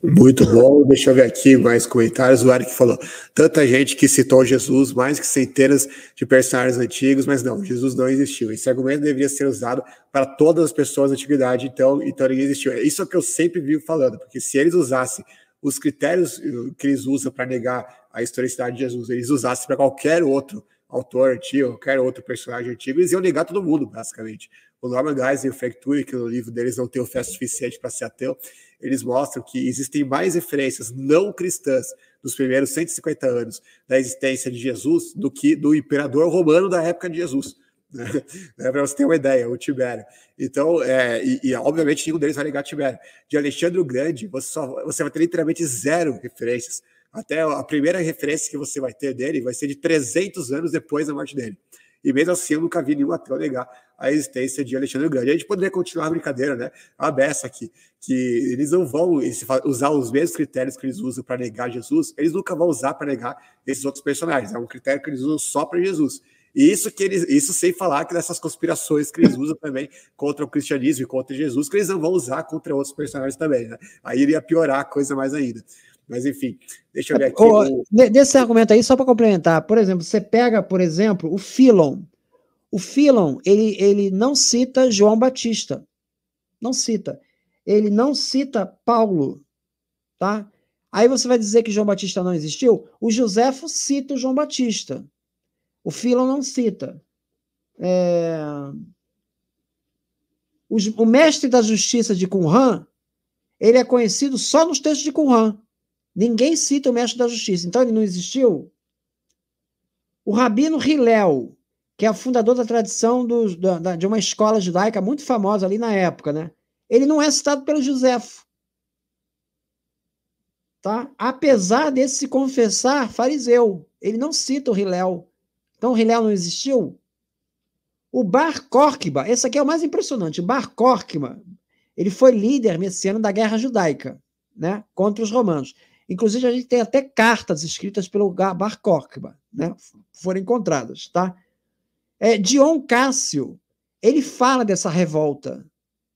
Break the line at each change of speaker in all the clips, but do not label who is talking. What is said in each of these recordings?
Muito bom, deixa eu ver aqui mais comentários. O Eric falou, tanta gente que citou Jesus, mais que centenas de personagens antigos, mas não, Jesus não existiu. Esse argumento deveria ser usado para todas as pessoas da antiguidade, então ninguém existiu. Isso é o que eu sempre vivo falando, porque se eles usassem os critérios que eles usam para negar a historicidade de Jesus, eles usassem para qualquer outro autor antigo, qualquer outro personagem antigo, eles iam negar todo mundo, basicamente. O Norman Geisler e o Frank Turek, que no livro deles não tem fé suficiente para ser ateu, eles mostram que existem mais referências não cristãs nos primeiros 150 anos da existência de Jesus do que do imperador romano da época de Jesus. Né? Para você ter uma ideia, o Tibério. Então, obviamente nenhum deles vai negar Tibério. De Alexandre o Grande, você vai ter literalmente zero referências. Até a primeira referência que você vai ter dele vai ser de 300 anos depois da morte dele. E mesmo assim, eu nunca vi nenhum ateu negar a existência de Alexandre o Grande. A gente poderia continuar a brincadeira, né? A beça aqui, que eles não vão usar os mesmos critérios que eles usam para negar Jesus, eles nunca vão usar para negar esses outros personagens. É um critério que eles usam só para Jesus. E isso sem falar que dessas conspirações que eles usam também contra o cristianismo e contra Jesus, que eles não vão usar contra outros personagens também, né? Aí iria piorar a coisa mais ainda. Mas, enfim, deixa eu ver aqui.
Desse argumento aí, só para complementar, por exemplo, você pega, por exemplo, o Philon. O Philon, ele não cita João Batista. Não cita. Ele não cita Paulo. Tá? Aí você vai dizer que João Batista não existiu? O Joséfo cita o João Batista. O Philon não cita. O mestre da justiça de Qumran, ele é conhecido só nos textos de Qumran. Ninguém cita o mestre da justiça. Então ele não existiu? O Rabino Hillel, que é o fundador da tradição de uma escola judaica muito famosa ali na época, né? Ele não é citado pelo Joséfo. Tá? Apesar desse se confessar fariseu. Ele não cita o Hillel. Então o Hillel não existiu? O Bar Kokhba, esse aqui é o mais impressionante. O Bar Kokhba, ele foi líder messiânico da guerra judaica, né? Contra os romanos. Inclusive, a gente tem até cartas escritas pelo Bar Kokhba, né? Foram encontradas, tá? Dion Cássio, ele fala dessa revolta,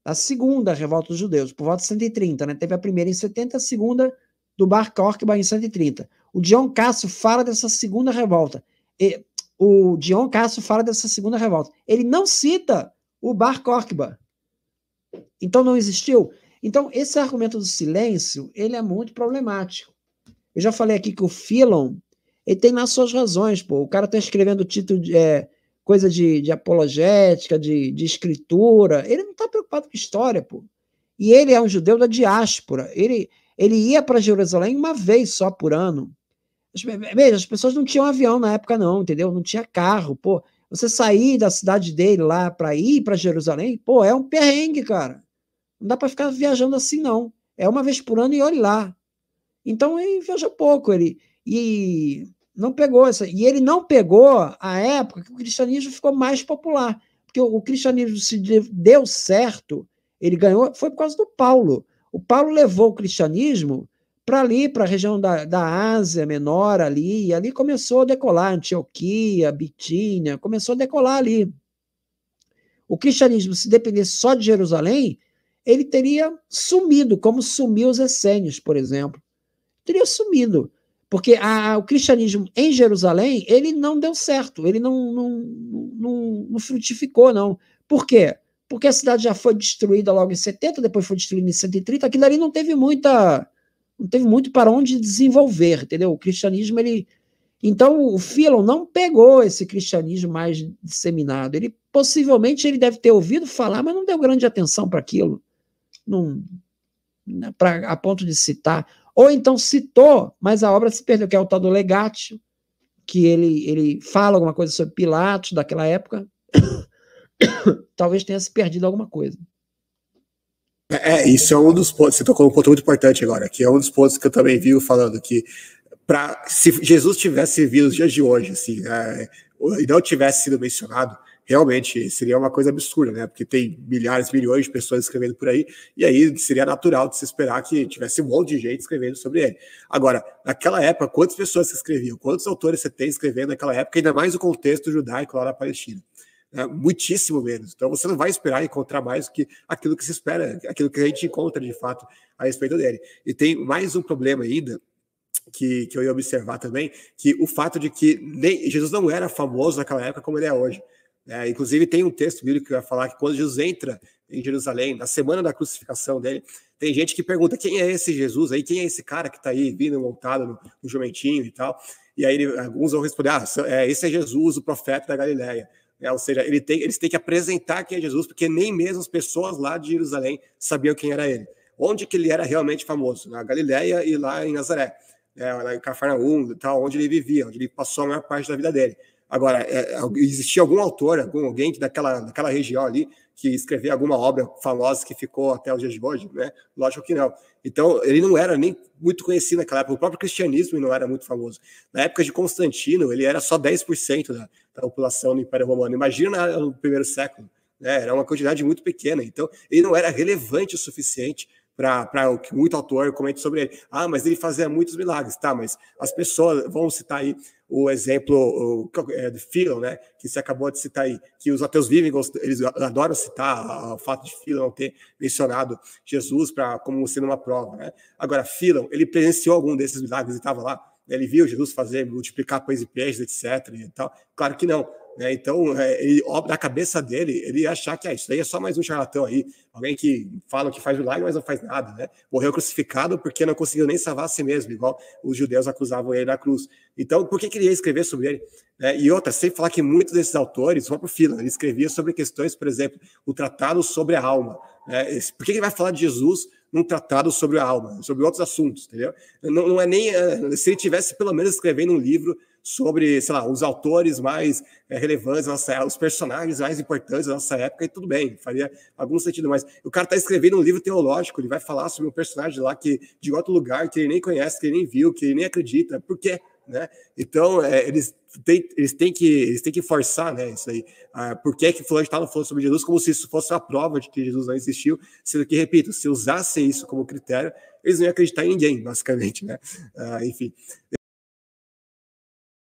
a segunda revolta dos judeus, por volta de 130, né? Teve a primeira em 70, a segunda do Bar Kokhba em 130. O Dion Cássio fala dessa segunda revolta. O Dion Cássio fala dessa segunda revolta. Ele não cita o Bar Kokhba. Então não existiu. Então, esse argumento do silêncio, ele é muito problemático. Eu já falei aqui que o Philon, ele tem nas suas razões, pô. O cara está escrevendo título coisa de apologética, de escritura. Ele não está preocupado com história, pô. E ele é um judeu da diáspora. Ele ia para Jerusalém uma vez só por ano. Veja, as pessoas não tinham avião na época, não, entendeu? Não tinha carro, pô. Você sair da cidade dele lá para ir para Jerusalém, pô, é um perrengue, cara. Não dá para ficar viajando assim, não. É uma vez por ano e olhe lá. Então ele viaja pouco, e não pegou essa. E ele não pegou a época que o cristianismo ficou mais popular. Porque o cristianismo se deu certo, ele ganhou, foi por causa do Paulo. O Paulo levou o cristianismo para ali, para a região da Ásia Menor ali, e ali começou a decolar, Antioquia, Bitínia, começou a decolar ali. O cristianismo, se dependesse só de Jerusalém, ele teria sumido, como sumiu os essênios, por exemplo. Teria sumido, porque o cristianismo em Jerusalém, ele não deu certo, ele não frutificou, não. Por quê? Porque a cidade já foi destruída logo em 70, depois foi destruída em 130, aquilo ali não teve muito para onde desenvolver, entendeu? O cristianismo, então o Philon não pegou esse cristianismo mais disseminado, possivelmente ele deve ter ouvido falar, mas não deu grande atenção para aquilo, a ponto de citar. Ou então citou, mas a obra se perdeu, que é o tal do Legatio, que ele fala alguma coisa sobre Pilatos daquela época. Talvez tenha se perdido alguma coisa.
Isso é um dos pontos, você tocou um ponto muito importante agora, que é um dos pontos que eu também vi falando que se Jesus tivesse vindo nos dias de hoje, assim, e não tivesse sido mencionado, realmente seria uma coisa absurda, né? Porque tem milhares, milhões de pessoas escrevendo por aí, e aí seria natural de se esperar que tivesse um monte de gente escrevendo sobre ele. Agora, naquela época, quantas pessoas se escreviam? Quantos autores você tem escrevendo naquela época, ainda mais o contexto judaico lá na Palestina? né? Muitíssimo menos. Então você não vai esperar encontrar mais do que aquilo que se espera, aquilo que a gente encontra de fato a respeito dele. E tem mais um problema ainda, que eu ia observar também, que o fato de que Jesus não era famoso naquela época como ele é hoje. Inclusive tem um texto bíblico que vai falar que quando Jesus entra em Jerusalém, na semana da crucificação dele, tem gente que pergunta quem é esse Jesus aí, quem é esse cara que está aí vindo montado no jumentinho e tal, e aí alguns vão responder, esse é Jesus, o profeta da Galileia. Ou seja, eles têm que apresentar quem é Jesus, porque nem mesmo as pessoas lá de Jerusalém sabiam quem era ele. Onde que ele era realmente famoso? Na Galileia e lá em Nazaré, lá em Cafarnaum e tal, onde ele vivia, onde ele passou a maior parte da vida dele. Agora, existia algum autor, alguém daquela região ali, que escrevia alguma obra famosa que ficou até os dias de hoje, né? Lógico que não. Então, ele não era nem muito conhecido naquela época. O próprio cristianismo não era muito famoso. Na época de Constantino, ele era só 10% da população do Império Romano. Imagina no primeiro século, né? Era uma quantidade muito pequena. Então, ele não era relevante o suficiente para o que muito autor comente sobre ele. Mas ele fazia muitos milagres, tá? Mas as pessoas vão citar aí o exemplo de Philon, né? Que você acabou de citar aí, que os ateus eles adoram citar o fato de Philon ter mencionado Jesus como sendo uma prova, né? Agora, Philon, ele presenciou algum desses milagres e estava lá, ele viu Jesus fazer, multiplicar pães e peixes, etc. E tal. Claro que não. Então, na cabeça dele, ele ia achar que isso daí é só mais um charlatão aí, alguém que fala que faz milagre, mas não faz nada, né? Morreu crucificado porque não conseguiu nem salvar a si mesmo, igual os judeus acusavam ele na cruz. Então, por que ele ia escrever sobre ele? E outra, sem falar que muitos desses autores, o próprio Philon, ele escrevia sobre questões, por exemplo, o tratado sobre a alma. Por que ele vai falar de Jesus num tratado sobre a alma, sobre outros assuntos, entendeu? Não é nem... se ele tivesse pelo menos escrevendo um livro sobre, sei lá, os autores mais relevantes da nossa época, os personagens mais importantes da nossa época, e tudo bem, faria algum sentido, mas o cara está escrevendo um livro teológico, ele vai falar sobre um personagem lá de outro lugar, que ele nem conhece, que ele nem viu, que ele nem acredita, por quê? Né? Então, eles têm que forçar, né, isso aí. Por que fulano está falando sobre Jesus como se isso fosse uma prova de que Jesus não existiu, sendo que, repito, se usasse isso como critério, eles não iam acreditar em ninguém, basicamente, né? Enfim.